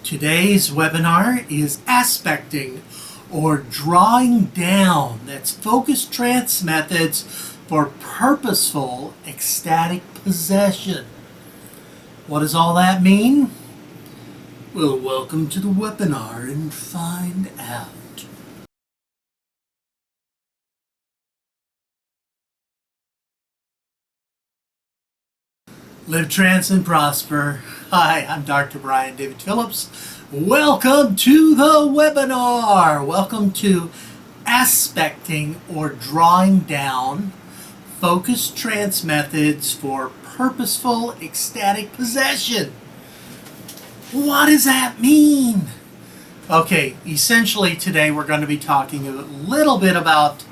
Today's webinar is aspecting or drawing down. That's focused trance methods for purposeful ecstatic possession. What does all that mean? Well, welcome to the webinar and find out. Live, trance, and prosper. Hi, I'm Dr. David Phillips. Welcome to the webinar. Welcome to aspecting or drawing down focused trance methods for purposeful ecstatic possession. What does that mean? Okay, essentially today we're going to be talking a little bit about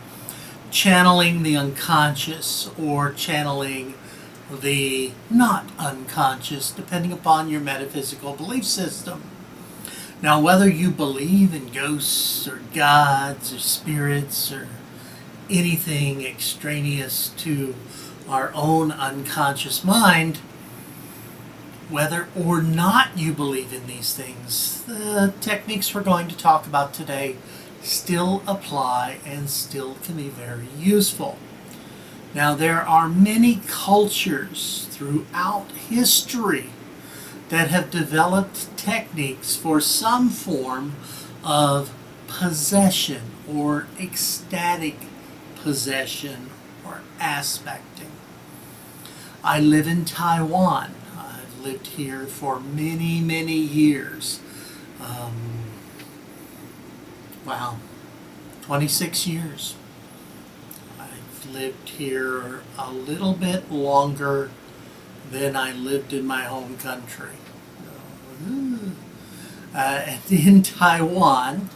channeling the unconscious or channeling the not unconscious, depending upon your metaphysical belief system. Now, whether you believe in ghosts or gods or spirits or anything extraneous to our own unconscious mind, whether or not you believe in these things, the techniques we're going to talk about today still apply and still can be very useful. Now, there are many cultures throughout history that have developed techniques for some form of possession or ecstatic possession or aspecting. I live in Taiwan. I've lived here for many, many years. 26 years. Lived here a little bit longer than I lived in my home country. And in Taiwan,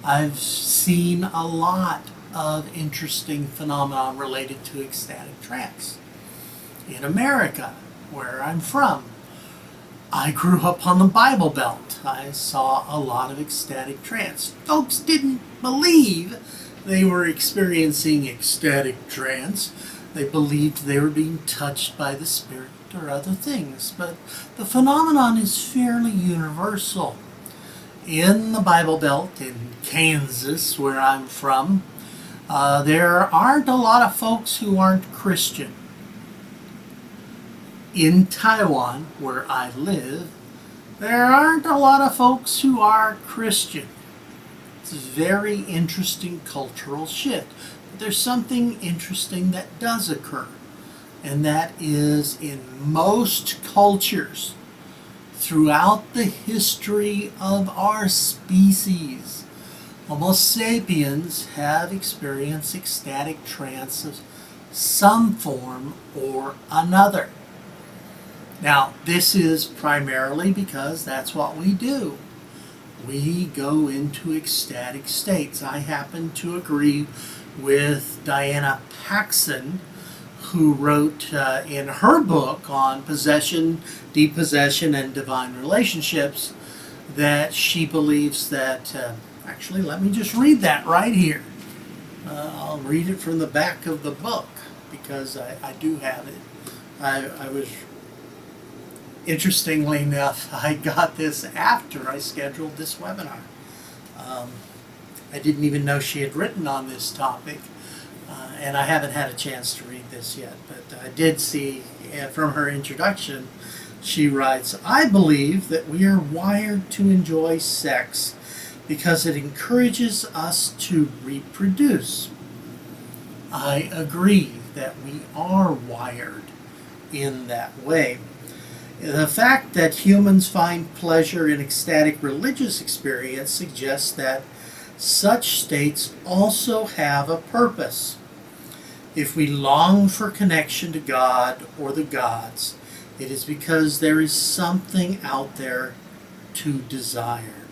I've seen a lot of interesting phenomena related to ecstatic trance. In America, where I'm from, I grew up on the Bible Belt. I saw a lot of ecstatic trance. Folks didn't believe they were experiencing ecstatic trance. They believed they were being touched by the Spirit or other things. But the phenomenon is fairly universal. In the Bible Belt, in Kansas, where I'm from, there aren't a lot of folks who aren't Christian. In Taiwan, where I live, there aren't a lot of folks who are Christian. It's a very interesting cultural shift. But there's something interesting that does occur, and that is in most cultures throughout the history of our species, Homo sapiens have experienced ecstatic trance of some form or another. Now, this is primarily because that's what we do. We go into ecstatic states. I happen to agree with Diana Paxson, who wrote in her book on possession, depossession, and divine relationships, that she believes that, actually, let me just read that right here. I'll read it from the back of the book because I do have it. I was Interestingly enough, I got this after I scheduled this webinar. I didn't even know she had written on this topic, and I haven't had a chance to read this yet, but I did see from her introduction, she writes, "I believe that we are wired to enjoy sex because it encourages us to reproduce." I agree that we are wired in that way. The fact that humans find pleasure in ecstatic religious experience suggests that such states also have a purpose. If we long for connection to God or the gods, it is because there is something out there to desire.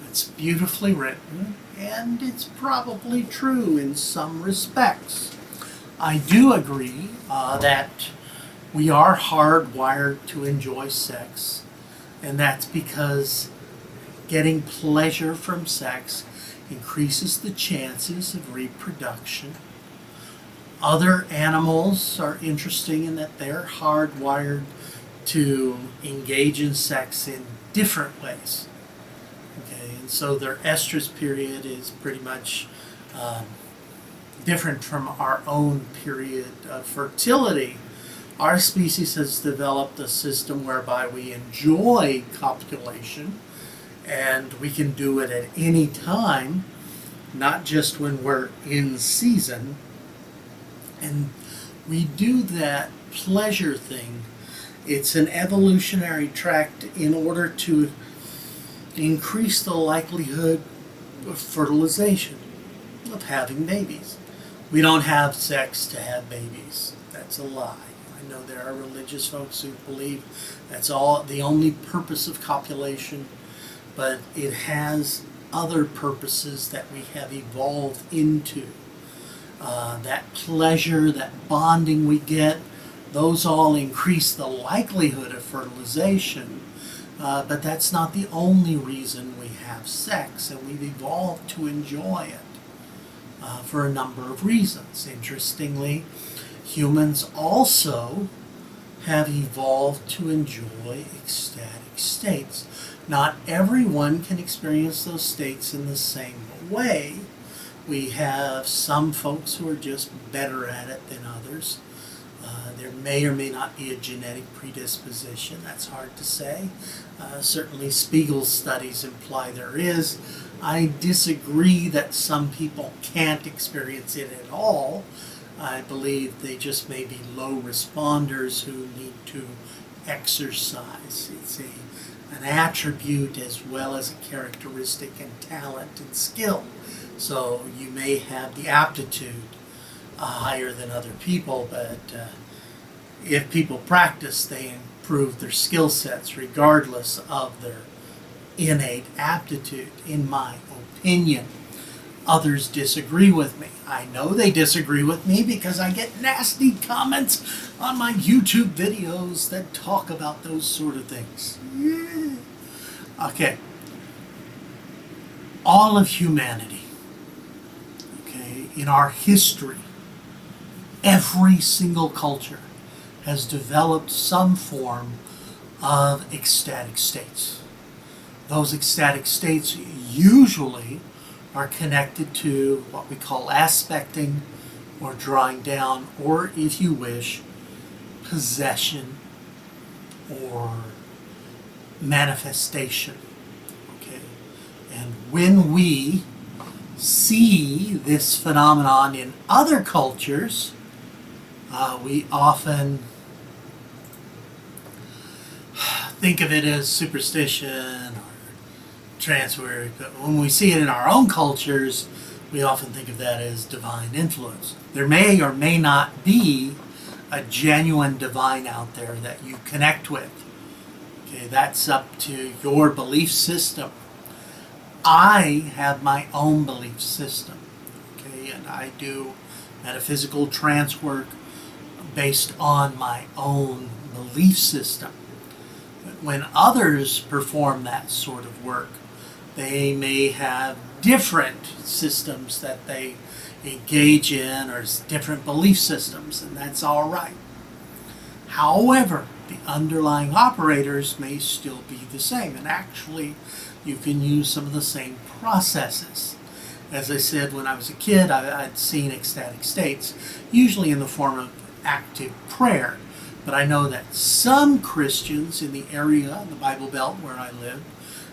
It's beautifully written, and it's probably true in some respects. I do agree that we are hardwired to enjoy sex, and that's because getting pleasure from sex increases the chances of reproduction. Other animals are interesting in that they're hardwired to engage in sex in different ways. Okay, and so their estrus period is pretty much different from our own period of fertility. Our species has developed a system whereby we enjoy copulation, and we can do it at any time, not just when we're in season. And we do that pleasure thing. It's an evolutionary tract in order to increase the likelihood of fertilization, of having babies. We don't have sex to have babies. That's a lie. I know there are religious folks who believe that's all the only purpose of copulation, but it has other purposes that we have evolved into. That pleasure, that bonding we get, those all increase the likelihood of fertilization, but that's not the only reason we have sex, and we've evolved to enjoy it for a number of reasons. Interestingly, humans also have evolved to enjoy ecstatic states. Not everyone can experience those states in the same way. We have some folks who are just better at it than others. There may or may not be a genetic predisposition. That's hard to say. Certainly Spiegel's studies imply there is. I disagree that some people can't experience it at all. I believe they just may be low responders who need to exercise. It's an attribute as well as a characteristic and talent and skill. So you may have the aptitude higher than other people, but if people practice, they improve their skill sets regardless of their innate aptitude, in my opinion. Others disagree with me. I know they disagree with me because I get nasty comments on my YouTube videos that talk about those sort of things. Yeah. Okay. All of humanity, okay, in our history, every single culture has developed some form of ecstatic states. Those ecstatic states usually are connected to what we call aspecting or drawing down, or if you wish, possession or manifestation. Okay? And when we see this phenomenon in other cultures, we often think of it as superstition or trancework, but when we see it in our own cultures, we often think of that as divine influence. There may or may not be a genuine divine out there that you connect with. Okay, that's up to your belief system. I have my own belief system, okay, and I do metaphysical trance work based on my own belief system. But when others perform that sort of work, they may have different systems that they engage in, or different belief systems, and that's all right. However, the underlying operators may still be the same, and actually you can use some of the same processes. As I said, when I was a kid, I'd seen ecstatic states, usually in the form of active prayer. But I know that some Christians in the area, the Bible Belt where I lived,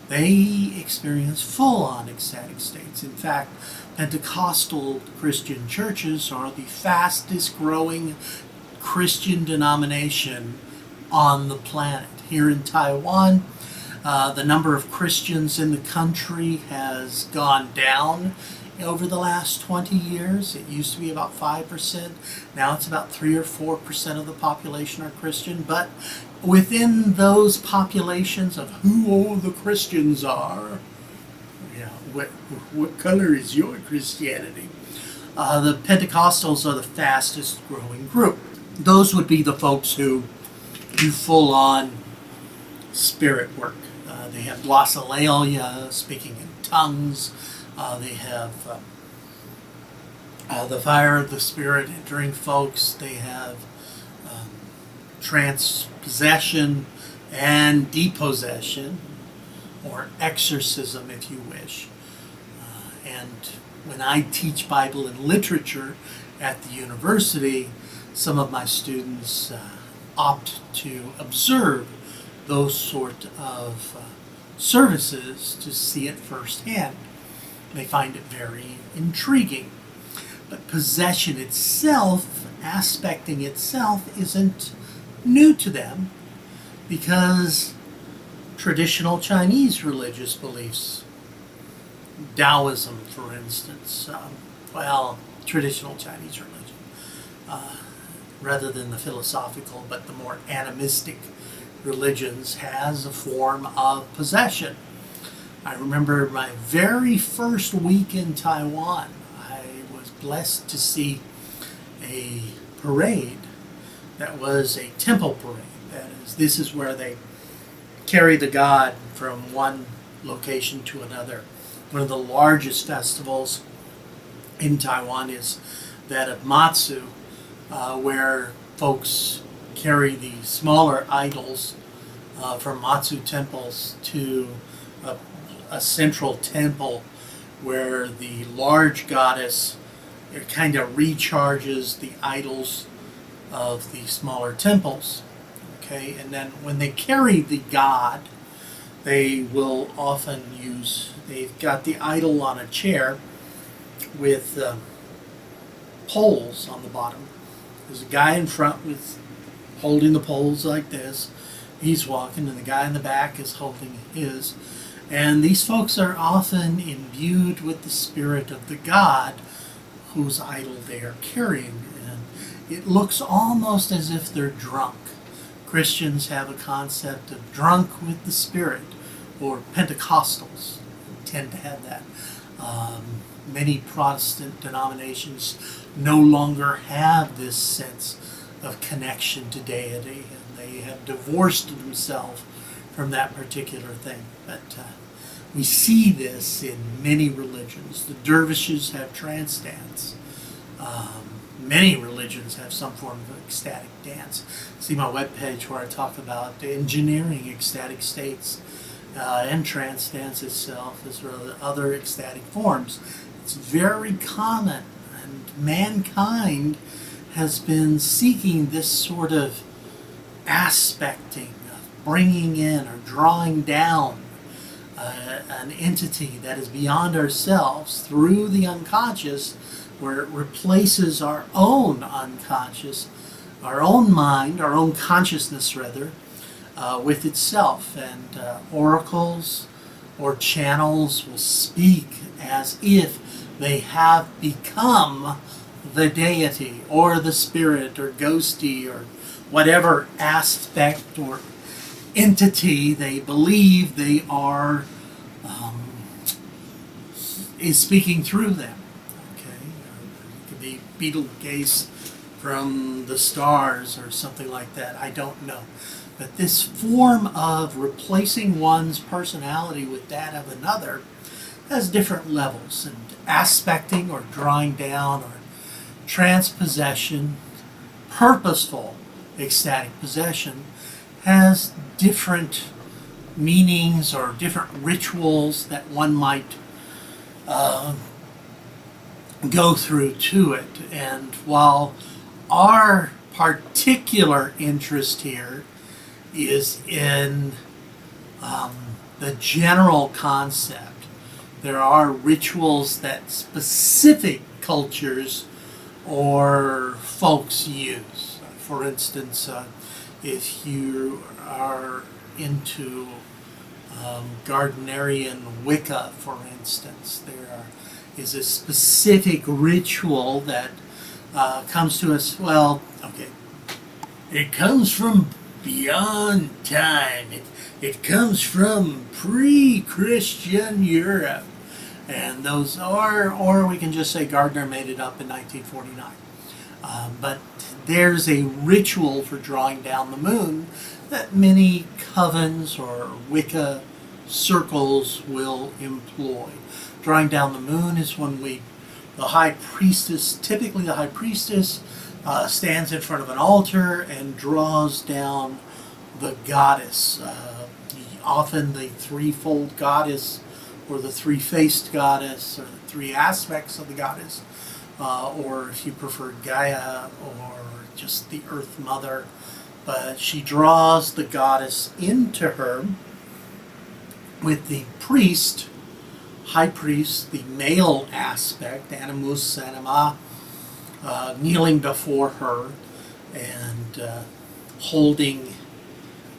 they experience full-on ecstatic states. In fact, Pentecostal Christian churches are the fastest growing Christian denomination on the planet. Here in Taiwan, the number of Christians in the country has gone down over the last 20 years. It used to be about 5%. Now it's about 3 or 4% of the population are Christian. But within those populations of who all the Christians are, what color is your Christianity? The Pentecostals are the fastest growing group. Those would be the folks who do full-on spirit work. They have glossolalia, speaking in tongues. They have the fire of the Spirit entering folks. They have trance possession and depossession, or exorcism if you wish. And when I teach Bible and literature at the university, some of my students opt to observe those sort of services to see it firsthand. They find it very intriguing. But possession itself, aspecting itself, isn't new to them, because traditional Chinese religious beliefs, Taoism for instance, traditional Chinese religion, rather than the philosophical but the more animistic religions, has a form of possession. I remember my very first week in Taiwan, I was blessed to see a parade that was a temple parade. That is, this is where they carry the god from one location to another. One of the largest festivals in Taiwan is that of Matsu, where folks carry the smaller idols from Matsu temples to a central temple where the large goddess kind of recharges the idols of the smaller temples. Okay, and then when they carry the god, they will often they've got the idol on a chair with poles on the bottom. There's a guy in front holding the poles like this. He's walking, and the guy in the back is holding his. And these folks are often imbued with the spirit of the god whose idol they are carrying. And it looks almost as if they're drunk. Christians have a concept of drunk with the Spirit, or Pentecostals tend to have that. Many Protestant denominations no longer have this sense of connection to deity, and they have divorced themselves from that particular thing. But we see this in many religions. The dervishes have trance dance. Many religions have some form of ecstatic dance. See my webpage where I talk about engineering ecstatic states and trance dance itself, as well as other ecstatic forms. It's very common, and mankind has been seeking this sort of aspecting, of bringing in or drawing down an entity that is beyond ourselves through the unconscious, where it replaces our own unconscious, our own mind, our own consciousness rather, with itself. And oracles or channels will speak as if they have become the deity or the spirit or ghosty or whatever aspect or entity they believe they are is speaking through them. The Betelgeuse from the stars or something like that. I don't know. But this form of replacing one's personality with that of another has different levels, and aspecting or drawing down or trance possession, purposeful ecstatic possession, has different meanings or different rituals that one might go through to it. And while our particular interest here is in the general concept, there are rituals that specific cultures or folks use. For instance, if you are into Gardnerian Wicca, for instance, there is a specific ritual that comes to us, it comes from beyond time. It comes from pre-Christian Europe. And those are, or we can just say Gardner made it up in 1949. But there's a ritual for drawing down the moon that many covens or Wicca circles will employ. Drawing down the moon is when the high priestess, stands in front of an altar and draws down the goddess, often the threefold goddess, or the three-faced goddess, or the three aspects of the goddess, or if you prefer Gaia, or just the Earth Mother. But she draws the goddess into her with the priest, high priest, the male aspect, animus anima, kneeling before her and holding.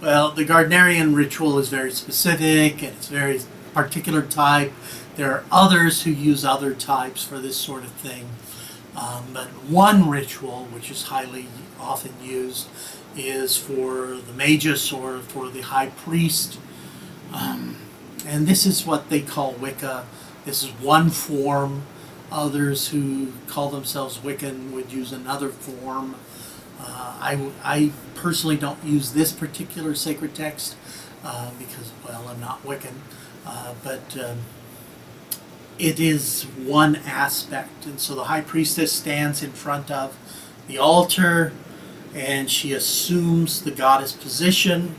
Well, the Gardnerian ritual is very specific, and it's very particular type. There are others who use other types for this sort of thing. But one ritual, which is highly often used, is for the magus, or for the high priest. And this is what they call Wicca. This is one form. Others who call themselves Wiccan would use another form. I personally don't use this particular sacred text because, well, I'm not Wiccan. But it is one aspect. And so the high priestess stands in front of the altar, and she assumes the goddess position,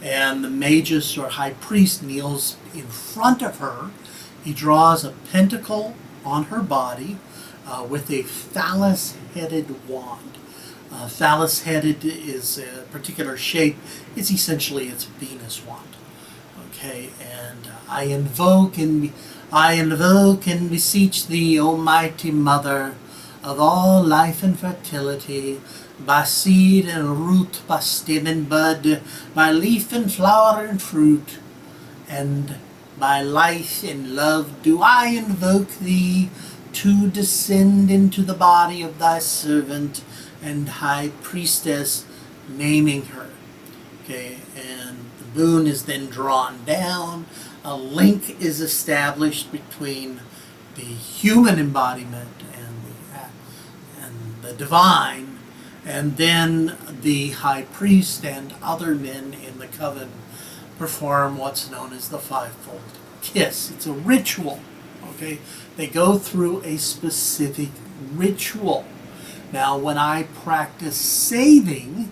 and the magus, or high priest, kneels in front of her. He draws a pentacle on her body with a phallus-headed wand. Phallus-headed is a particular shape. It's essentially its Venus wand. Okay, and I invoke and beseech thee, Almighty Mother of all life and fertility, by seed and root, by stem and bud, by leaf and flower and fruit, and by life and love do I invoke thee to descend into the body of thy servant and high priestess, naming her. Okay, and the moon is then drawn down. A link is established between the human embodiment and the divine, and then the high priest and other men in the coven perform what's known as the fivefold kiss. It's a ritual. Okay, they go through a specific ritual. Now, when I practice saving,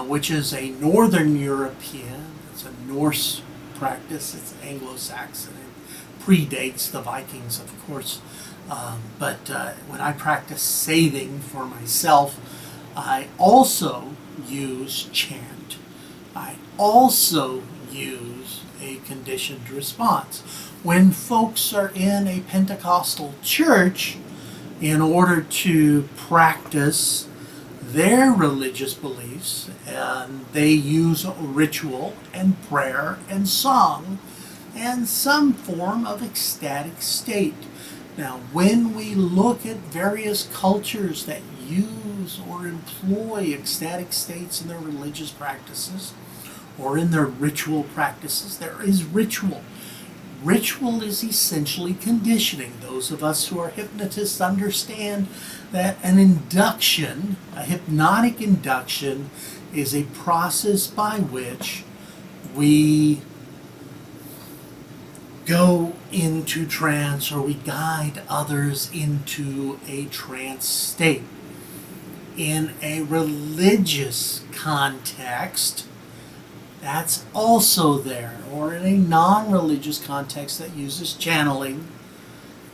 which is a Northern European, it's a Norse practice, it's Anglo-Saxon, it predates the Vikings, of course. But when I practice saving for myself, I also use chant. I also use a conditioned response. When folks are in a Pentecostal church, in order to practice their religious beliefs, and they use ritual and prayer and song and some form of ecstatic state. Now, when we look at various cultures that use or employ ecstatic states in their religious practices or in their ritual practices, there is ritual. Ritual is essentially conditioning. Those of us who are hypnotists understand that an induction, a hypnotic induction, is a process by which we go into trance, or we guide others into a trance state. In a religious context, that's also there, or in a non-religious context that uses channeling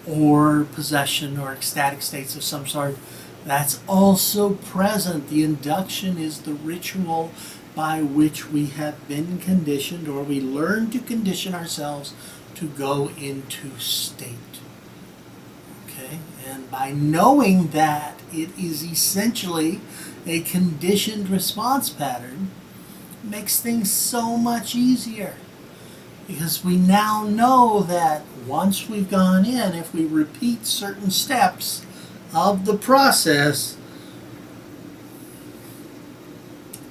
or possession or ecstatic states of some sort, that's also present. The induction is the ritual by which we have been conditioned, or we learn to condition ourselves to go into state. Okay? And by knowing that it is essentially a conditioned response pattern, makes things so much easier, because we now know that once we've gone in, if we repeat certain steps of the process,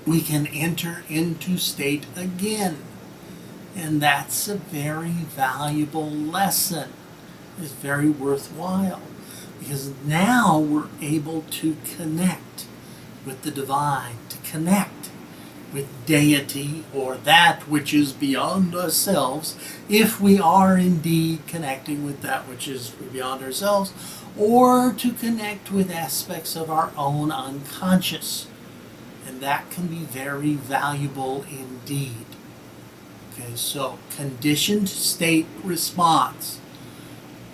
we can enter into state again. And that's a very valuable lesson. It's very worthwhile, because now we're able to connect with the divine, to connect with deity, or that which is beyond ourselves, if we are indeed connecting with that which is beyond ourselves, or to connect with aspects of our own unconscious. And that can be very valuable indeed. Okay, so conditioned state response.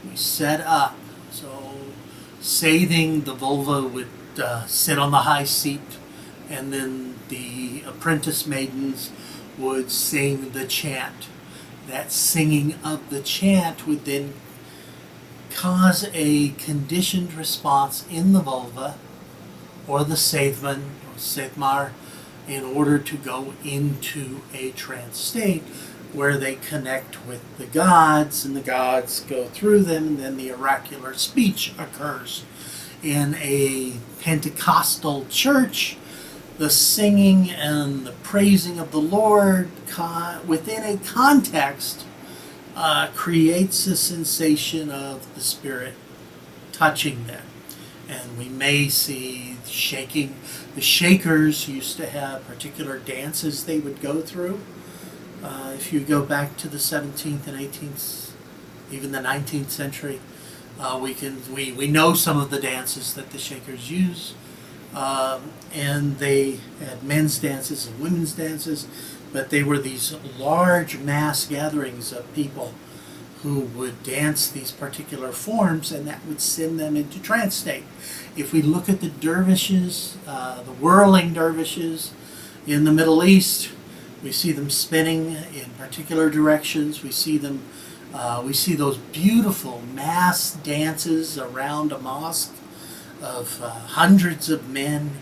We set up. So sathing, the vulva would sit on the high seat, and then the apprentice maidens would sing the chant. That singing of the chant would then cause a conditioned response in the vulva or the Sathman or Sathmar in order to go into a trance state where they connect with the gods, and the gods go through them, and then the oracular speech occurs. In a Pentecostal church, the singing and the praising of the Lord within a context creates a sensation of the Spirit touching them. And we may see shaking. The Shakers used to have particular dances they would go through. If you go back to the 17th and 18th, even the 19th century, we know some of the dances that the Shakers use. And they had men's dances and women's dances, but they were these large mass gatherings of people who would dance these particular forms, and that would send them into trance state. If we look at the dervishes, the whirling dervishes in the Middle East, we see them spinning in particular directions. We see those beautiful mass dances around a mosque of hundreds of men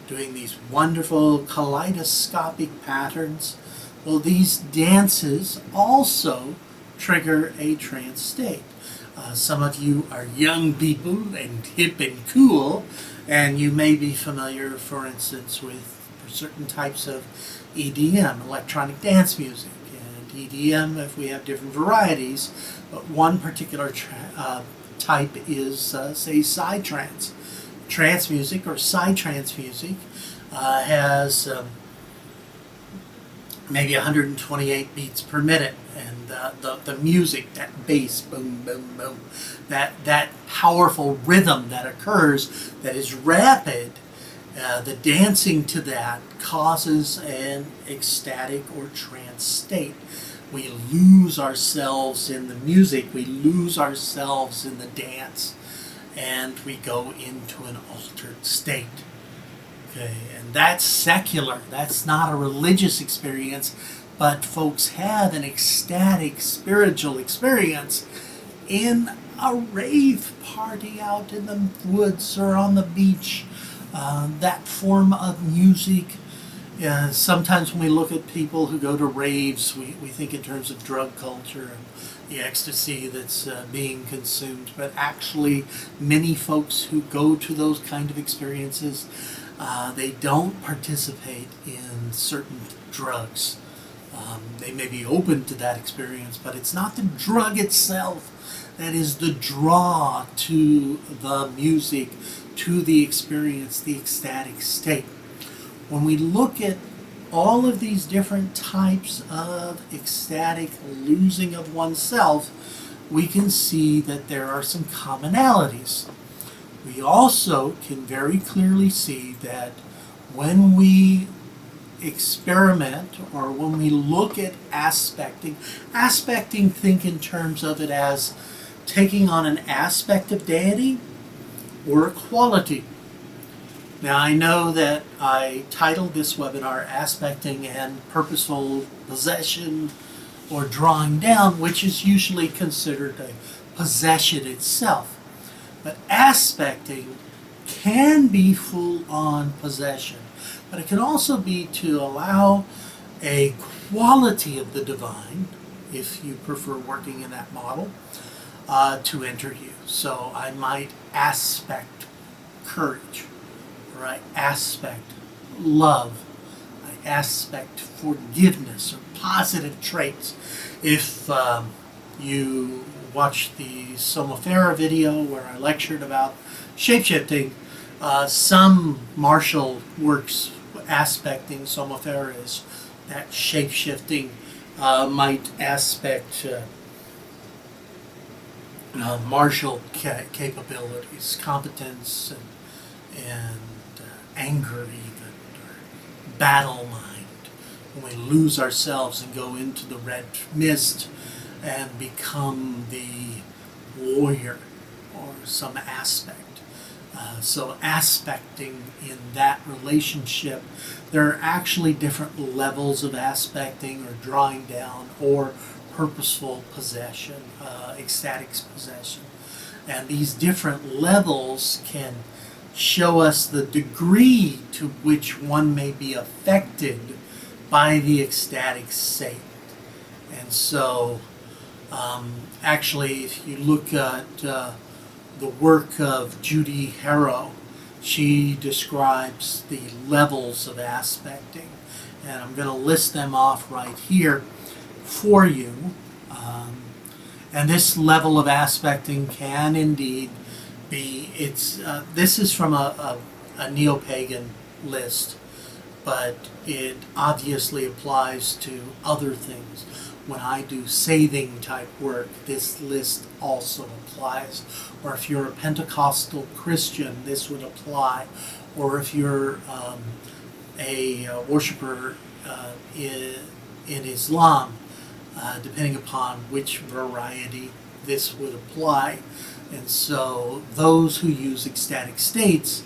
doing these wonderful kaleidoscopic patterns. Well, these dances also trigger a trance state. Some of you are young people and hip and cool, and you may be familiar, for instance, with certain types of EDM, electronic dance music. And EDM, if we have different varieties, but one particular type is, say, psytrance. Trance music or psytrance music has maybe 128 beats per minute, and the music, that bass, boom, boom, boom, that powerful rhythm that occurs, that is rapid, the dancing to that causes an ecstatic or trance state. We lose ourselves in the music, we lose ourselves in the dance, and we go into an altered state. Okay, and that's secular. That's not a religious experience, but folks have an ecstatic spiritual experience in a rave party out in the woods or on the beach. That form of music. Sometimes when we look at people who go to raves, we think in terms of drug culture and the ecstasy that's being consumed. But actually, many folks who go to those kind of experiences, they don't participate in certain drugs. They may be open to that experience, but it's not the drug itself that is the draw to the music, to the experience, the ecstatic state. When we look at all of these different types of ecstatic losing of oneself, we can see that there are some commonalities. We also can very clearly see that when we experiment or when we look at aspecting, think in terms of it as taking on an aspect of deity or a quality. Now, I know that I titled this webinar Aspecting and Purposeful Possession or Drawing Down, which is usually considered a possession itself. But aspecting can be full-on possession, but it can also be to allow a quality of the divine, if you prefer working in that model, to enter you. So I might aspect courage, or I aspect love, I aspect forgiveness or positive traits. If you watch the Somafera video where I lectured about shapeshifting, some martial works aspecting Somafera is that shapeshifting might aspect martial capabilities, competence, and anger even, or battle mind, when we lose ourselves and go into the red mist and become the warrior or some aspect. So aspecting in that relationship, there are actually different levels of aspecting or drawing down or purposeful possession, ecstatic possession. And these different levels can show us the degree to which one may be affected by the ecstatic state. And so actually, if you look at the work of Judy Harrow, she describes the levels of aspecting, and I'm going to list them off right here for you. And this level of aspecting can indeed be, this is from a neo-pagan list, but it obviously applies to other things. When I do sathing type work, this list also applies. Or if you're a Pentecostal Christian, this would apply. Or if you're a worshiper in Islam, depending upon which variety this would apply. And so those who use ecstatic states,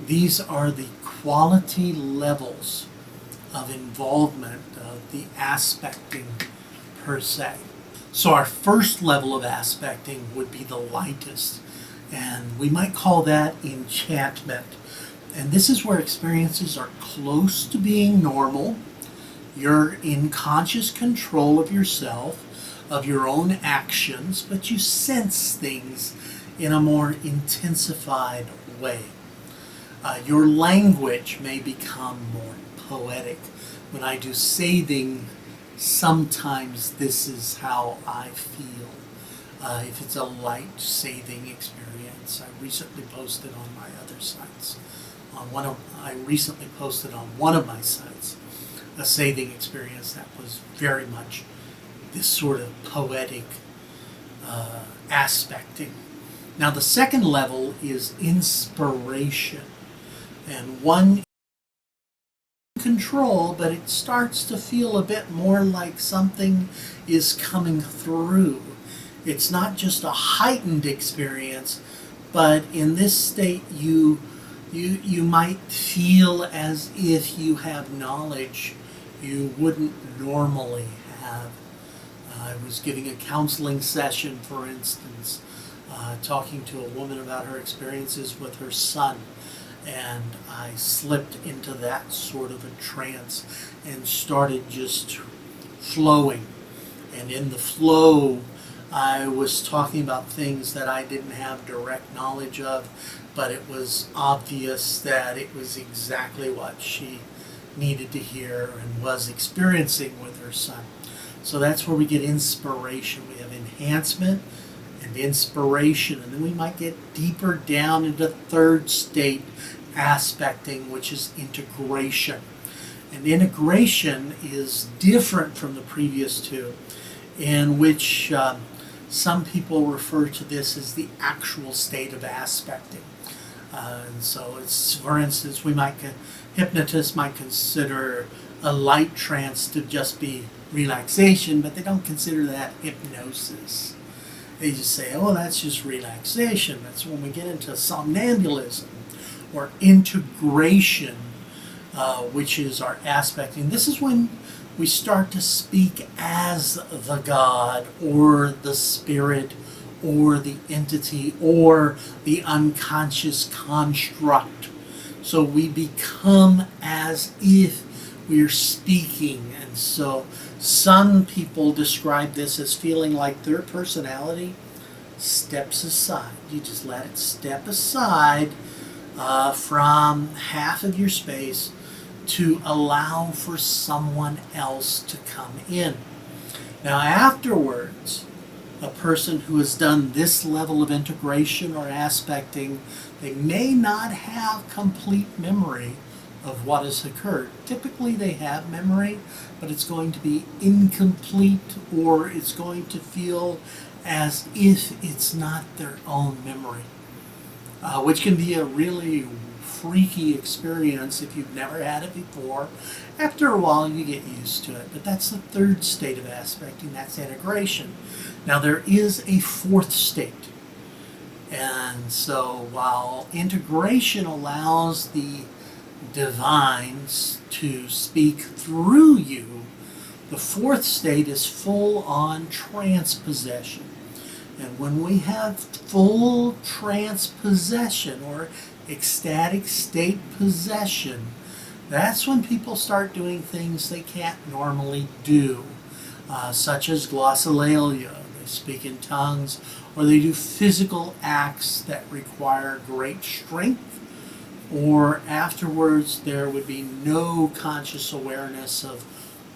these are the quality levels of involvement of the aspecting per se. So our first level of aspecting would be the lightest, and we might call that enchantment. And this is where experiences are close to being normal. You're in conscious control of yourself, of your own actions, but you sense things in a more intensified way. Your language may become more poetic. When I do sathing, sometimes this is how I feel. If it's a light sathing experience, I recently posted on my other sites. I recently posted on one of my sites a sathing experience that was very much this sort of poetic aspecting. Now the second level is inspiration, and one control, but it starts to feel a bit more like something is coming through. It's not just a heightened experience, but in this state you might feel as if you have knowledge you wouldn't normally have. I was giving a counseling session, for instance, talking to a woman about her experiences with her son, and I slipped into that sort of a trance and started just flowing. And in the flow, I was talking about things that I didn't have direct knowledge of, but it was obvious that it was exactly what she needed to hear and was experiencing with her son. So that's where we get inspiration. We have enhancement and inspiration, and then we might get deeper down into third state aspecting, which is integration. And integration is different from the previous two, in which some people refer to this as the actual state of aspecting. And so it's, for instance, hypnotists might consider a light trance to just be relaxation, but they don't consider that hypnosis. They just say, oh, that's just relaxation. That's when we get into somnambulism or integration, which is our aspecting. This is when we start to speak as the God or the spirit or the entity or the unconscious construct. So we become as if we're speaking. And so some people describe this as feeling like their personality steps aside. You just let it step aside from half of your space to allow for someone else to come in. Now afterwards, a person who has done this level of integration or aspecting, they may not have complete memory of what has occurred. Typically they have memory, but it's going to be incomplete, or it's going to feel as if it's not their own memory, which can be a really freaky experience if you've never had it before. After a while, you get used to it. But that's the third state of aspecting. That's integration. Now, there is a fourth state. And so while integration allows the divines to speak through you, the fourth state is full-on trance possession. And when we have full trance possession or ecstatic state possession, that's when people start doing things they can't normally do, such as glossolalia. They speak in tongues, or they do physical acts that require great strength, or afterwards there would be no conscious awareness of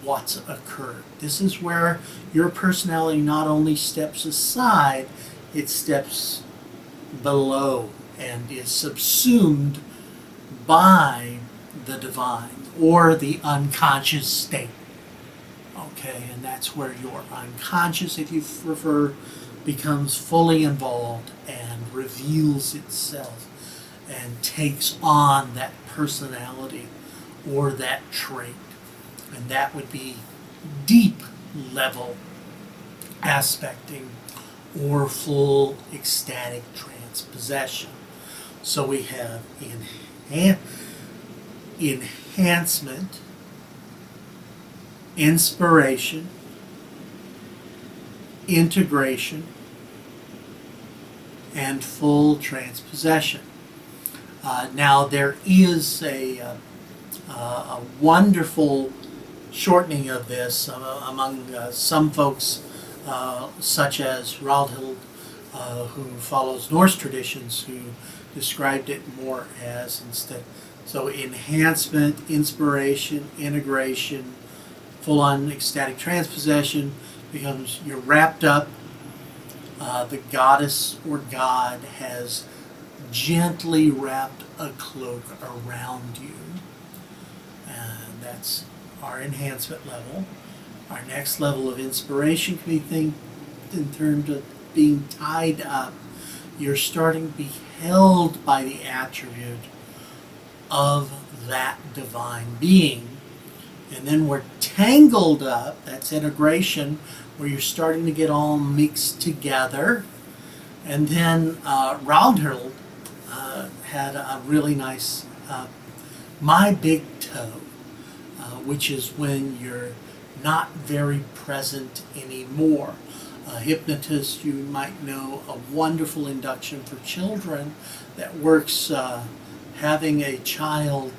what's occurred. This is where your personality not only steps aside, it steps below and is subsumed by the divine or the unconscious state. Okay, and that's where your unconscious, if you prefer, becomes fully involved and reveals itself and takes on that personality or that trait. And that would be deep level aspecting or full ecstatic trance possession. So we have enhancement, inspiration, integration, and full trance possession. Now there is a wonderful shortening of this among some folks, such as Raudhild, who follows Norse traditions, who described it more as instead. So enhancement, inspiration, integration, full-on ecstatic trance possession becomes you're wrapped up. The goddess or god has gently wrapped a cloak around you, and that's our enhancement level. Our next level of inspiration can be think in terms of being tied up. You're starting to be held by the attribute of that divine being. And then we're tangled up, that's integration, where you're starting to get all mixed together. And then Raudhild had a really nice my big toe, which is when you're not very present anymore. Hypnotists, you might know, a wonderful induction for children that works having a child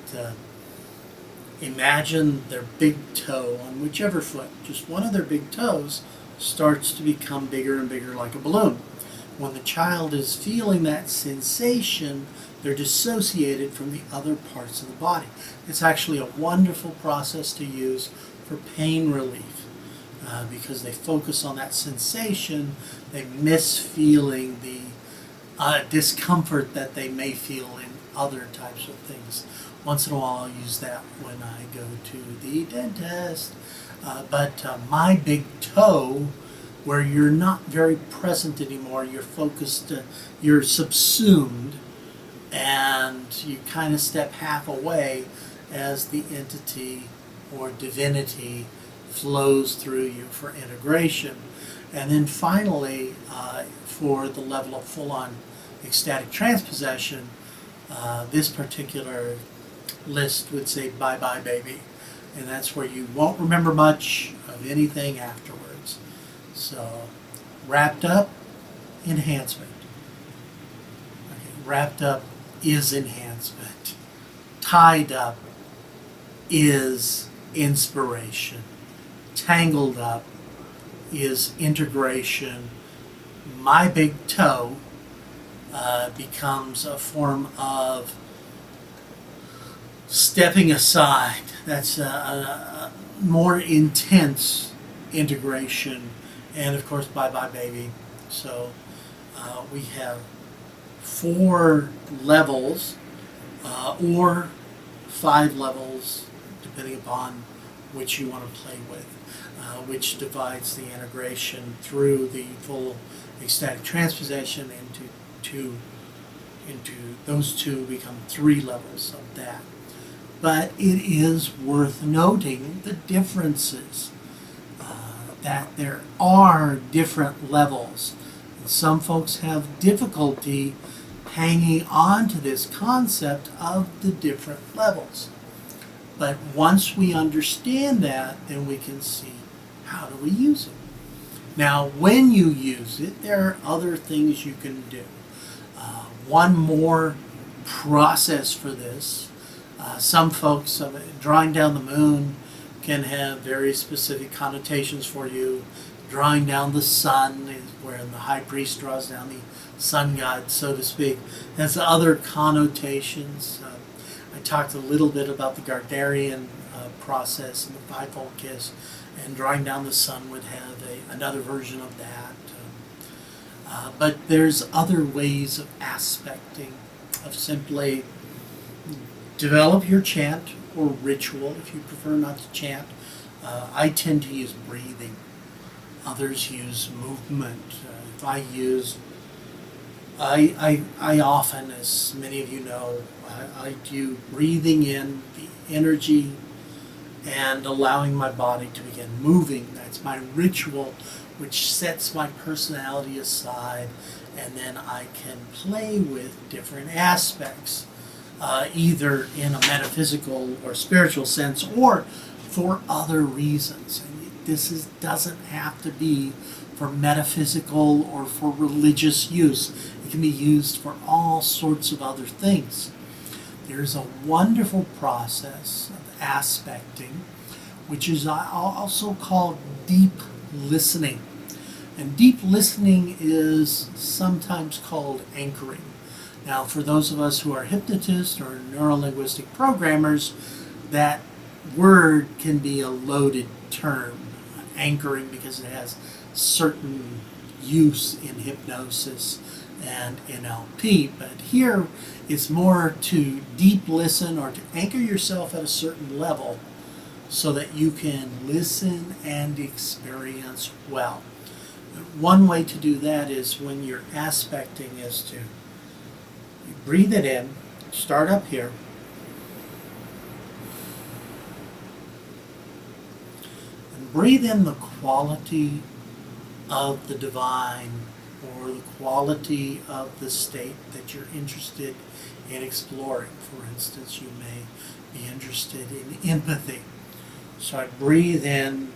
imagine their big toe on whichever foot, just one of their big toes, starts to become bigger and bigger like a balloon. When the child is feeling that sensation, they're dissociated from the other parts of the body. It's actually a wonderful process to use for pain relief because they focus on that sensation. They miss feeling the discomfort that they may feel in other types of things. Once in a while I'll use that when I go to the dentist. But my big toe, where you're not very present anymore, you're focused, you're subsumed, and you kind of step half away as the entity or divinity flows through you for integration. And then finally, for the level of full-on ecstatic trance possession, this particular list would say bye-bye baby, and that's where you won't remember much of anything afterwards. So wrapped up, enhancement. Okay, wrapped up is enhancement. Tied up is inspiration. Tangled up is integration. My big toe becomes a form of stepping aside. That's a more intense integration. And of course, bye-bye baby. So we have 4 levels or 5 levels, depending upon which you want to play with, which divides the integration through the full ecstatic trance possession into 2 into those two become 3 levels of that. But it is worth noting the differences, that there are different levels. And some folks have difficulty hanging on to this concept of the different levels. But once we understand that, then we can see, how do we use it? Now, when you use it, there are other things you can do. One more process for this. Some folks, drawing down the moon can have very specific connotations for you. Drawing down the sun, is where the high priest draws down the sun god, so to speak, has other connotations. I talked a little bit about the Gardnerian process and the fivefold kiss, and drawing down the sun would have another version of that. But there's other ways of aspecting, of simply develop your chant or ritual if you prefer not to chant. I tend to use breathing. Others use movement. If I use, I often, as many of you know, I do breathing in the energy and allowing my body to begin moving. That's my ritual, which sets my personality aside, and then I can play with different aspects, either in a metaphysical or spiritual sense, or for other reasons. And this doesn't have to be for metaphysical or for religious use. It can be used for all sorts of other things. There's a wonderful process of aspecting, which is also called deep listening. And deep listening is sometimes called anchoring. Now, for those of us who are hypnotists or neurolinguistic programmers, that word can be a loaded term, anchoring, because it has certain use in hypnosis and NLP. But here it's more to deep listen or to anchor yourself at a certain level so that you can listen and experience well. One way to do that is when you're aspecting is to breathe it in, start up here, and breathe in the quality of the divine or the quality of the state that you're interested in exploring. For instance, you may be interested in empathy. So I breathe in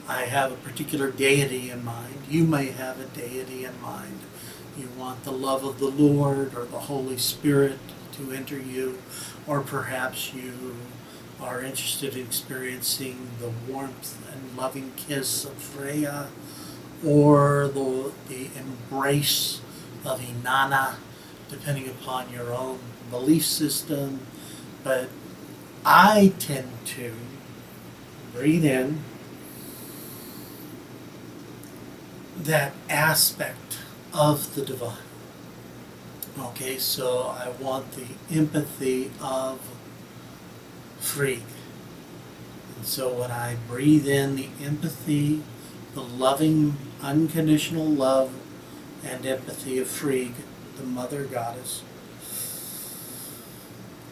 I have a particular deity in mind. You may have a deity in mind. You want the love of the Lord or the Holy Spirit to enter you, or perhaps you are interested in experiencing the warmth and loving kiss of Freya, or the embrace of Inanna, depending upon your own belief system. But I tend to breathe in that aspect of the divine. Okay, so I want the empathy of Frigg. And so when I breathe in the empathy, the loving, unconditional love and empathy of Frigg, the mother goddess,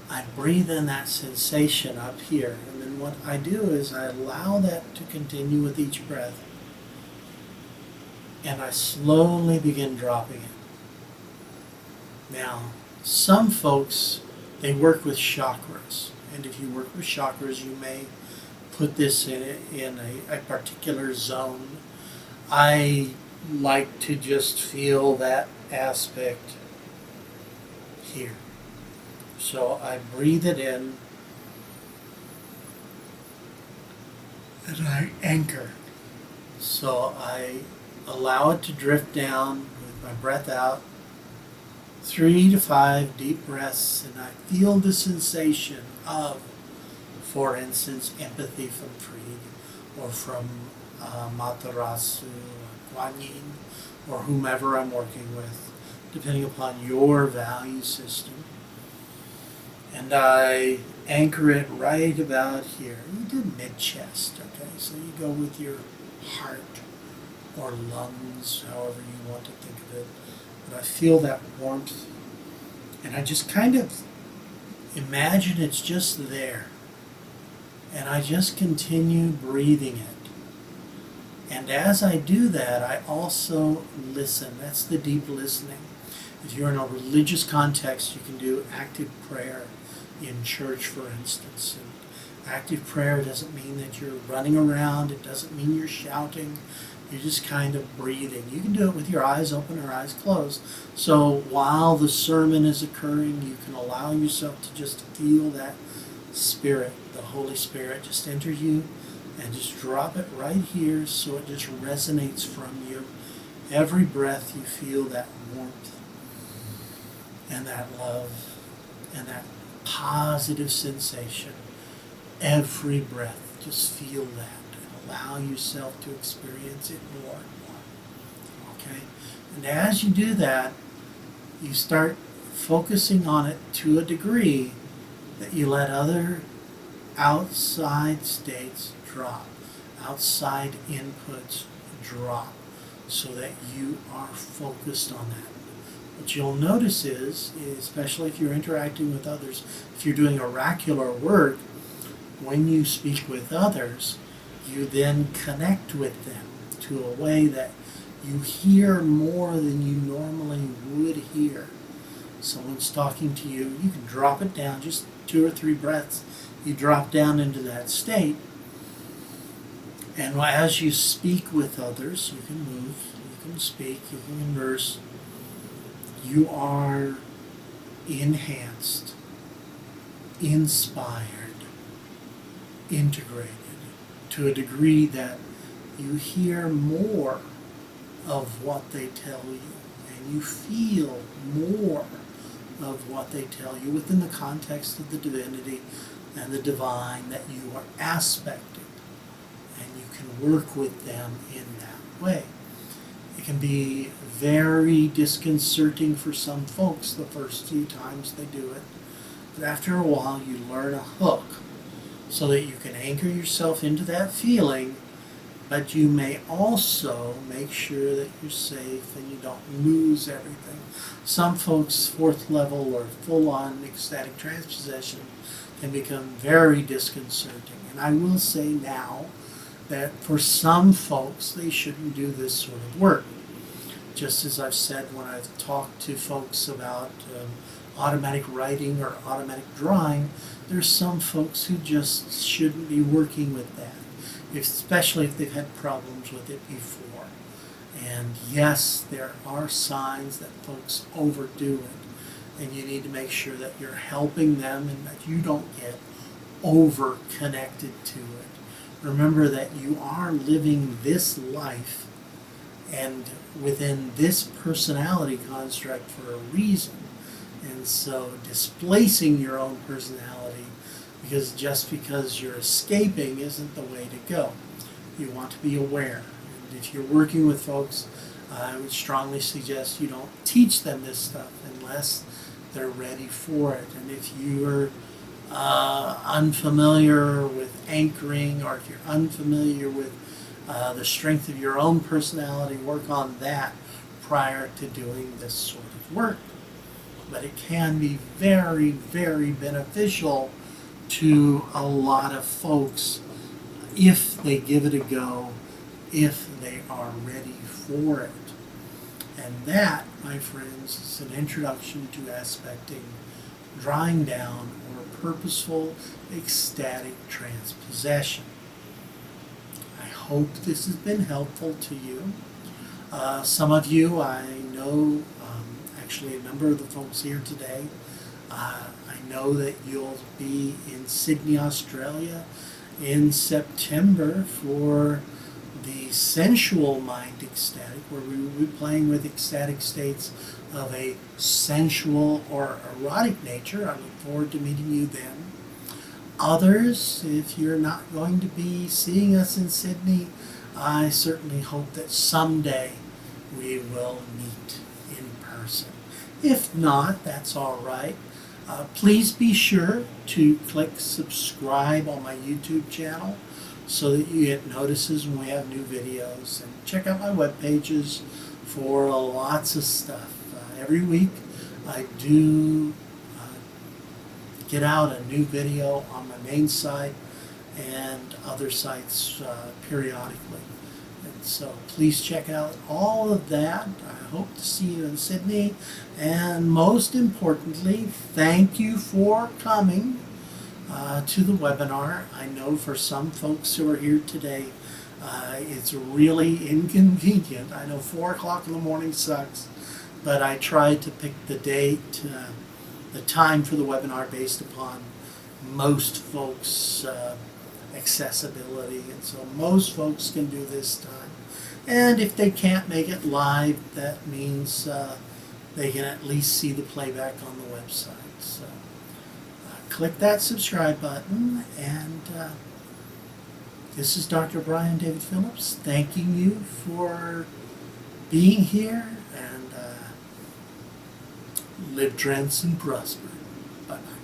I breathe in that sensation up here. And then what I do is I allow that to continue with each breath. And I slowly begin dropping it. Now, some folks, they work with chakras. And if you work with chakras, you may put this in a particular zone. I like to just feel that aspect here. So I breathe it in and I anchor. So I allow it to drift down with my breath out, 3 to 5 deep breaths, and I feel the sensation of, for instance, empathy from Frigg, or from Matarasu, or Guan Yin, or whomever I'm working with, depending upon your value system. And I anchor it right about here. You do mid-chest, okay? So you go with your heart or lungs, however you want to think of it. But I feel that warmth And I just kind of imagine it's just there. And I just continue breathing it. And as I do that, I also listen. That's the deep listening. If you're in a religious context, you can do active prayer in church, for instance. And active prayer doesn't mean that you're running around. It doesn't mean you're shouting. You're just kind of breathing. You can do it with your eyes open or eyes closed. So while the sermon is occurring, you can allow yourself to just feel that Spirit, the Holy Spirit, just enter you and just drop it right here so it just resonates from you. Every breath you feel that warmth and that love and that positive sensation. Every breath, just feel that and allow yourself to experience it more and more. Okay? And as you do that, you start focusing on it to a degree that you let other outside states drop, outside inputs drop, so that you are focused on that. What you'll notice is, especially if you're interacting with others, if you're doing oracular work, when you speak with others, you then connect with them to a way that you hear more than you normally would hear. Someone's talking to you, you can drop it down, just 2 or 3 breaths, you drop down into that state. And as you speak with others, you can move, you can speak, you can converse. You are enhanced, inspired, integrated to a degree that you hear more of what they tell you, and you feel more of what they tell you within the context of the divinity and the divine that you are aspecting, and you can work with them in that way. It can be very disconcerting for some folks the first few times they do it, but after a while you learn a hook so that you can anchor yourself into that feeling, but you may also make sure that you're safe and you don't lose everything. Some folks, 4th level or full-on ecstatic trance possession can become very disconcerting. And I will say now that for some folks, they shouldn't do this sort of work. Just as I've said when I've talked to folks about automatic writing or automatic drawing, there's some folks who just shouldn't be working with that, especially if they've had problems with it before. And yes, there are signs that folks overdo it, and you need to make sure that you're helping them and that you don't get over-connected to it. Remember that you are living this life and within this personality construct for a reason. And so displacing your own personality just because you're escaping isn't the way to go. You want to be aware. And if you're working with folks, I would strongly suggest you don't teach them this stuff unless they're ready for it. And if you're unfamiliar with anchoring, or if you're unfamiliar with the strength of your own personality, work on that prior to doing this sort of work. But it can be very, very beneficial to a lot of folks if they give it a go, if they are ready for it. And that, my friends, is an introduction to aspecting, drawing down, or purposeful ecstatic trance possession. I hope this has been helpful to you. Some of you I know, actually a number of the folks here today, I know that you'll be in Sydney, Australia in September for the Sensual Mind Ecstatic, where we will be playing with ecstatic states of a sensual or erotic nature. I look forward to meeting you then. Others, if you're not going to be seeing us in Sydney, I certainly hope that someday we will meet in person. If not, that's all right. Please be sure to click subscribe on my YouTube channel so that you get notices when we have new videos. And check out my web pages for lots of stuff. Every week I do get out a new video on my main site and other sites periodically. And so please check out all of that. I hope to see you in Sydney. And most importantly, thank you for coming to the webinar. I know for some folks who are here today, it's really inconvenient. I know 4 o'clock in the morning sucks, but I tried to pick the date, the time for the webinar based upon most folks' accessibility, and so most folks can do this time. And if they can't make it live, that means they can at least see the playback on the website. So click that subscribe button, and this is Dr. Brian David Phillips thanking you for being here, and live, trance, and prosper. Bye-bye.